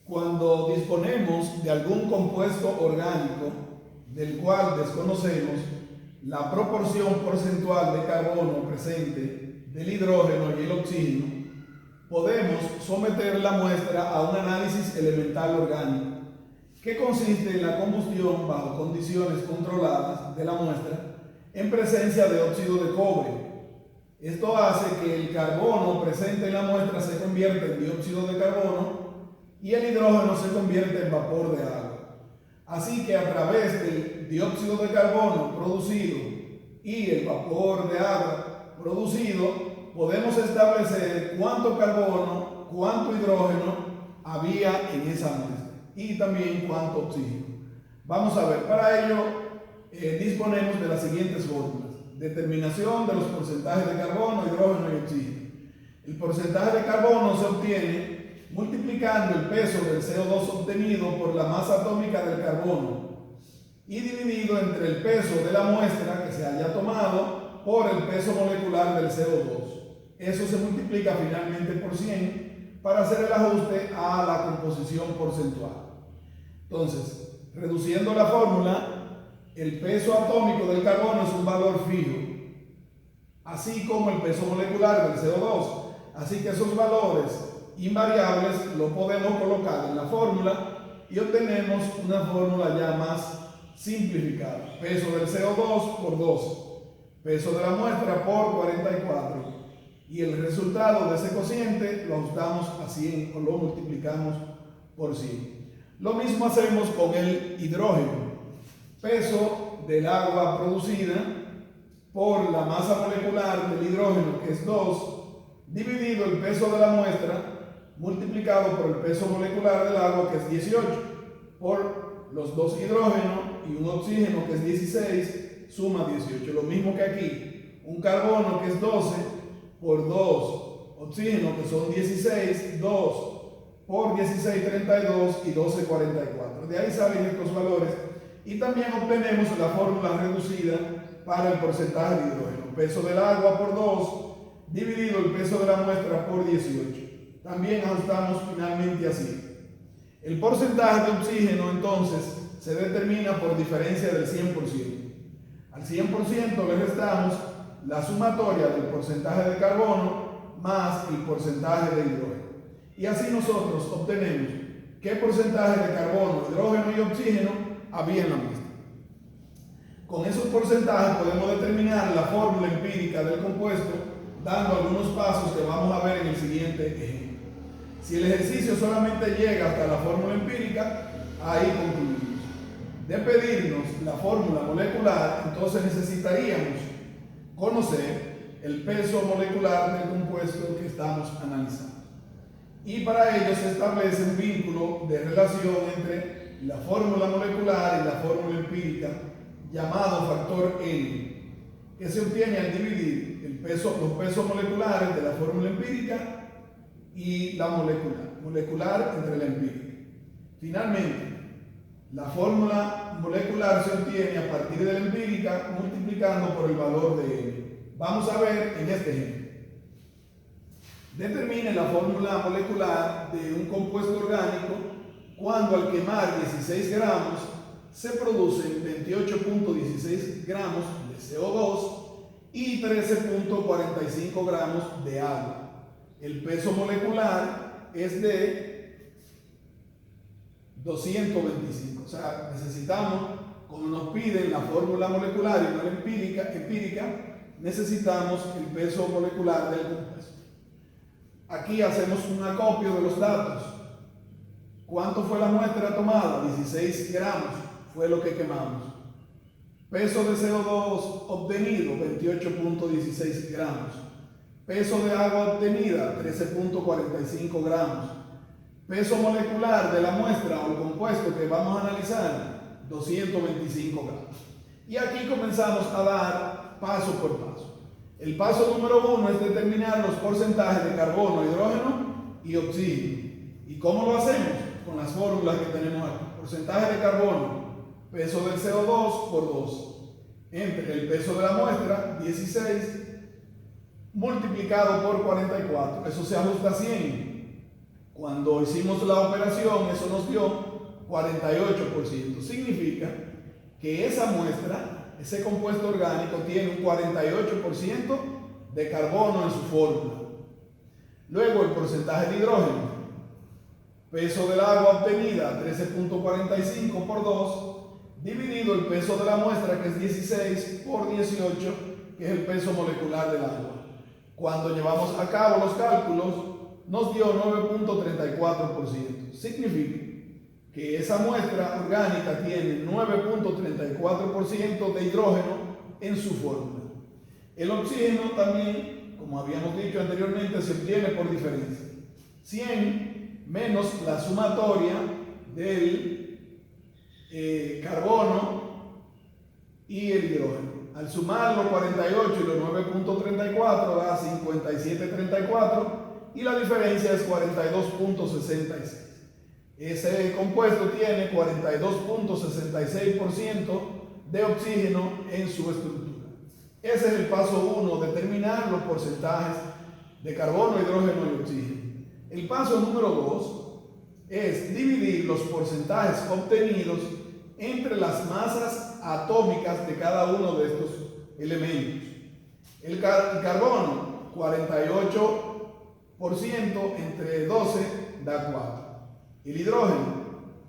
Cuando disponemos de algún compuesto orgánico del cual desconocemos la proporción porcentual de carbono presente del hidrógeno y el oxígeno, podemos someter la muestra a un análisis elemental orgánico, que consiste en la combustión bajo condiciones controladas de la muestra en presencia de óxido de cobre. Esto hace que el carbono presente en la muestra se convierta en dióxido de carbono y el hidrógeno se convierte en vapor de agua. Así que a través del dióxido de carbono producido y el vapor de agua producido, podemos establecer cuánto carbono, cuánto hidrógeno había en esa muestra y también cuánto oxígeno. Vamos a ver, para ello disponemos de las siguientes fórmulas. Determinación de los porcentajes de carbono, hidrógeno y oxígeno. El porcentaje de carbono se obtiene multiplicando el peso del CO2 obtenido por la masa atómica del carbono y dividido entre el peso de la muestra que se haya tomado por el peso molecular del CO2. Eso se multiplica finalmente por 100 para hacer el ajuste a la composición porcentual. Entonces, reduciendo la fórmula, el peso atómico del carbono es un valor fijo, así como el peso molecular del CO2. Así que esos valores invariables lo podemos colocar en la fórmula y obtenemos una fórmula ya más simplificada. Peso del CO2 por 12, peso de la muestra por 44 y el resultado de ese cociente lo ajustamos a 100 o lo multiplicamos por 100. Lo mismo hacemos con el hidrógeno. Peso del agua producida por la masa molecular del hidrógeno, que es 2, dividido el peso de la muestra multiplicado por el peso molecular del agua, que es 18, por los 2 hidrógenos y un oxígeno, que es 16, suma 18. Lo mismo que aquí, un carbono, que es 12, por 2 oxígenos, que son 16, 2 por 16, 32 y 12, 44. De ahí salen estos valores y también obtenemos la fórmula reducida para el porcentaje de hidrógeno. Peso del agua por 2 dividido el peso de la muestra por 18. También ajustamos finalmente así. El porcentaje de oxígeno entonces se determina por diferencia del 100%. Al 100% le restamos la sumatoria del porcentaje de carbono más el porcentaje de hidrógeno. Y así nosotros obtenemos qué porcentaje de carbono, hidrógeno y oxígeno había en la muestra. Con esos porcentajes podemos determinar la fórmula empírica del compuesto, dando algunos pasos que vamos a ver en el siguiente ejemplo. Si el ejercicio solamente llega hasta la fórmula empírica, ahí concluimos. De pedirnos la fórmula molecular, entonces necesitaríamos conocer el peso molecular del compuesto que estamos analizando. Y para ello se establece un vínculo de relación entre la fórmula molecular y la fórmula empírica, llamado factor N, que se obtiene al dividir los pesos moleculares de la fórmula empírica y la molecular entre la empírica. Finalmente, la fórmula molecular se obtiene a partir de la empírica multiplicando por el valor de N. Vamos a ver en este ejemplo. Determine la fórmula molecular de un compuesto orgánico cuando al quemar 16 gramos se producen 28.16 gramos de CO2 y 13.45 gramos de agua. El peso molecular es de 225. O sea, necesitamos, como nos piden la fórmula molecular y no la empírica, necesitamos el peso molecular del compuesto. Aquí hacemos un acopio de los datos. ¿Cuánto fue la muestra tomada? 16 gramos fue lo que quemamos. Peso de CO2 obtenido, 28.16 gramos. Peso de agua obtenida, 13.45 gramos. Peso molecular de la muestra o el compuesto que vamos a analizar, 225 gramos. Y aquí comenzamos a dar paso por paso. El paso número 1 es determinar los porcentajes de carbono, hidrógeno y oxígeno. ¿Y cómo lo hacemos? Con las fórmulas que tenemos aquí. Porcentaje de carbono, peso del CO2 por 2, entre el peso de la muestra, 16, multiplicado por 44. Eso se ajusta a 100. Cuando hicimos la operación, eso nos dio 48%. Significa que esa muestra, ese compuesto orgánico, tiene un 48% de carbono en su fórmula. Luego el porcentaje de hidrógeno. Peso del agua obtenida, 13.45 por 2, dividido el peso de la muestra, que es 16, por 18, que es el peso molecular del agua. Cuando llevamos a cabo los cálculos, nos dio 9.34%. Significa que esa muestra orgánica tiene 9.34% de hidrógeno en su fórmula. El oxígeno también, como habíamos dicho anteriormente, se obtiene por diferencia. 100 menos la sumatoria del carbono y el hidrógeno. Al sumar los 48 y los 9.34 da 57.34 y la diferencia es 42.66. Ese compuesto tiene 42.66% de oxígeno en su estructura. Ese es el paso 1, determinar los porcentajes de carbono, hidrógeno y oxígeno. El paso número 2 es dividir los porcentajes obtenidos entre las masas atómicas de cada uno de estos elementos. El carbono, 48% entre 12 da 4. El hidrógeno,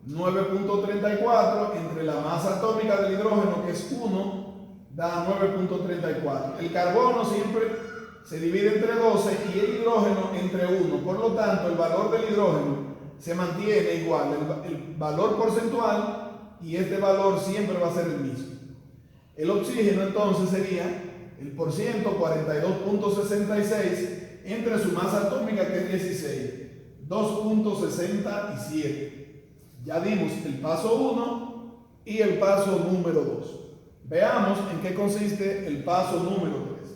9.34 entre la masa atómica del hidrógeno, que es 1, da 9.34. El carbono siempre se divide entre 12 y el hidrógeno entre 1. Por lo tanto, el valor del hidrógeno se mantiene igual, el valor porcentual, y este valor siempre va a ser el mismo. El oxígeno entonces sería el porciento, 42.66 entre su masa atómica, que es 16, 2.67. Ya dimos el paso 1 y el paso número 2. Veamos en qué consiste el paso número 3.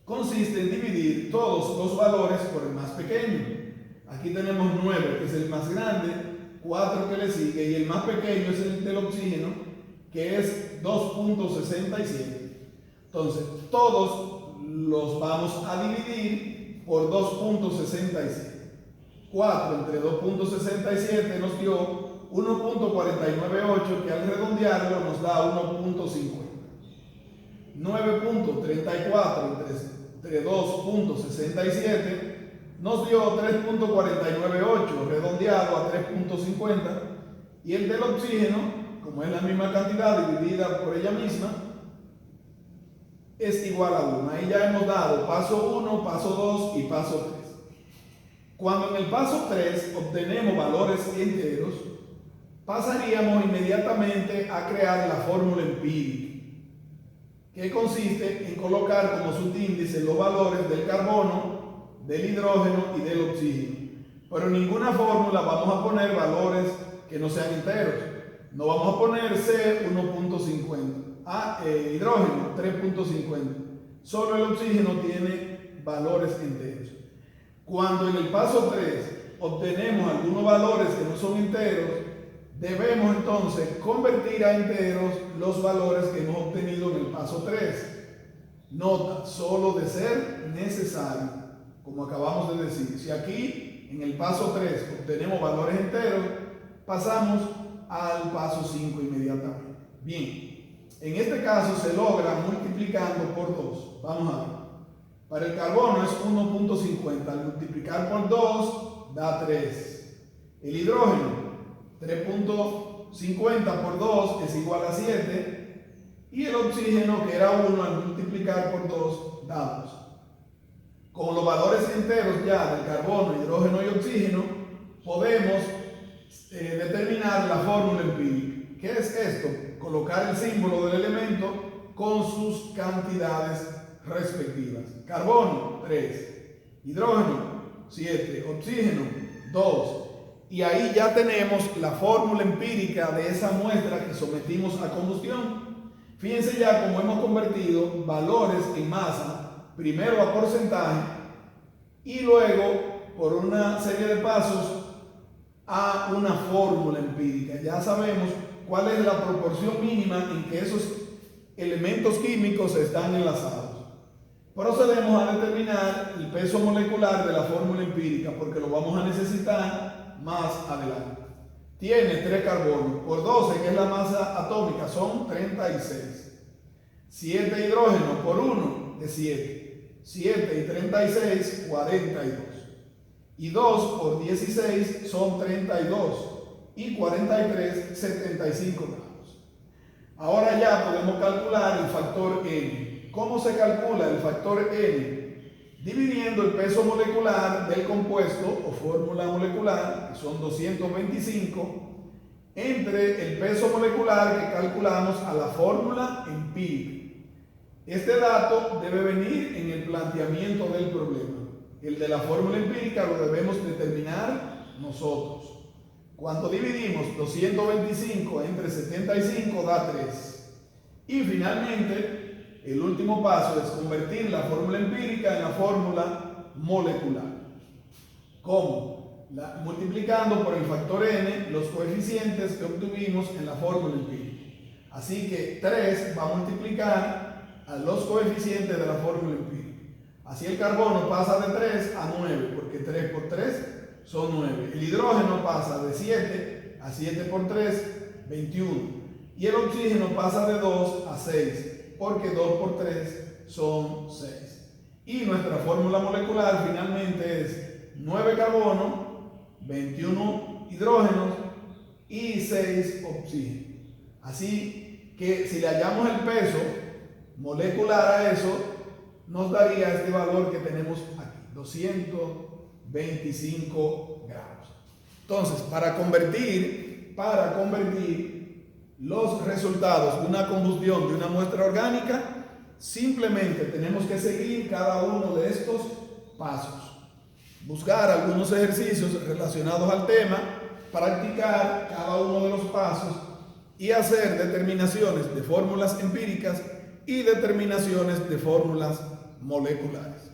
Consiste en dividir todos los valores por el más pequeño. Aquí tenemos 9, que es el más grande, 4 que le sigue, y el más pequeño es el del oxígeno, que es 2.67. Entonces, todos los vamos a dividir por 2.67. 4 entre 2.67 nos dio 1.498, que al redondearlo nos da 1.50. 9.34 entre 2.67 nos dio 3.498, redondeado a 3.50, y el del oxígeno, como es la misma cantidad dividida por ella misma, es igual a 1. Ahí ya hemos dado paso 1, paso 2 y paso 3. Cuando en el paso 3 obtenemos valores enteros, pasaríamos inmediatamente a crear la fórmula empírica, que consiste en colocar como subíndice los valores del carbono, del hidrógeno y del oxígeno. Pero en ninguna fórmula vamos a poner valores que no sean enteros. No vamos a poner C 1.50, hidrógeno 3.50. Solo el oxígeno tiene valores enteros. Cuando en el paso 3 obtenemos algunos valores que no son enteros, debemos entonces convertir a enteros los valores que hemos obtenido en el paso 3. Nota, solo de ser necesario, como acabamos de decir. Si aquí en el paso 3 obtenemos valores enteros, pasamos al paso 5 inmediatamente. Bien, en este caso se logra multiplicando por 2. Vamos a ver. Para el carbono es 1.50. Al multiplicar por 2 da 3. El hidrógeno, 3.50 por 2 es igual a 7. Y el oxígeno, que era 1, al multiplicar por 2 da 2. Con los valores enteros ya del carbono, hidrógeno y oxígeno, podemos determinar la fórmula empírica. ¿Qué es esto? Colocar el símbolo del elemento con sus cantidades respectivas. Carbono, 3. Hidrógeno, 7. Oxígeno, 2. Y ahí ya tenemos la fórmula empírica de esa muestra que sometimos a combustión. Fíjense ya cómo hemos convertido valores en masa, primero a porcentaje y luego por una serie de pasos a una fórmula empírica. Ya sabemos cuál es la proporción mínima en que esos elementos químicos están enlazados. procedemos a determinar el peso molecular de la fórmula empírica porque lo vamos a necesitar más adelante. Tiene 3 carbonos por 12, que es la masa atómica, son 36. 7 hidrógenos por 1 es 7. 7 y 36, 42. Y 2 por 16 son 32. Y 43, 75 gramos. Ahora ya podemos calcular el factor N. ¿Cómo se calcula el factor N? Dividiendo el peso molecular del compuesto o fórmula molecular, que son 225, entre el peso molecular que calculamos a la fórmula empírica. Este dato debe venir en el planteamiento del problema. El de la fórmula empírica lo debemos determinar nosotros. Cuando dividimos 225 entre 75 da 3. Y finalmente, el último paso es convertir la fórmula empírica en la fórmula molecular. ¿Cómo? Multiplicando por el factor n los coeficientes que obtuvimos en la fórmula empírica. Así que 3 va a multiplicar a los coeficientes de la fórmula empírica. Así el carbono pasa de 3 a 9, porque 3 por 3 son 9. El hidrógeno pasa de 7 a 7 por 3, 21. Y el oxígeno pasa de 2 a 6, porque 2 por 3 son 6. Y nuestra fórmula molecular finalmente es 9 carbono, 21 hidrógenos y 6 oxígenos. Así que si le hallamos el peso molecular a eso, nos daría este valor que tenemos aquí, 225 gramos. Entonces, para convertir los resultados de una combustión de una muestra orgánica, simplemente tenemos que seguir cada uno de estos pasos. Buscar algunos ejercicios relacionados al tema, practicar cada uno de los pasos y hacer determinaciones de fórmulas empíricas y determinaciones de fórmulas moleculares.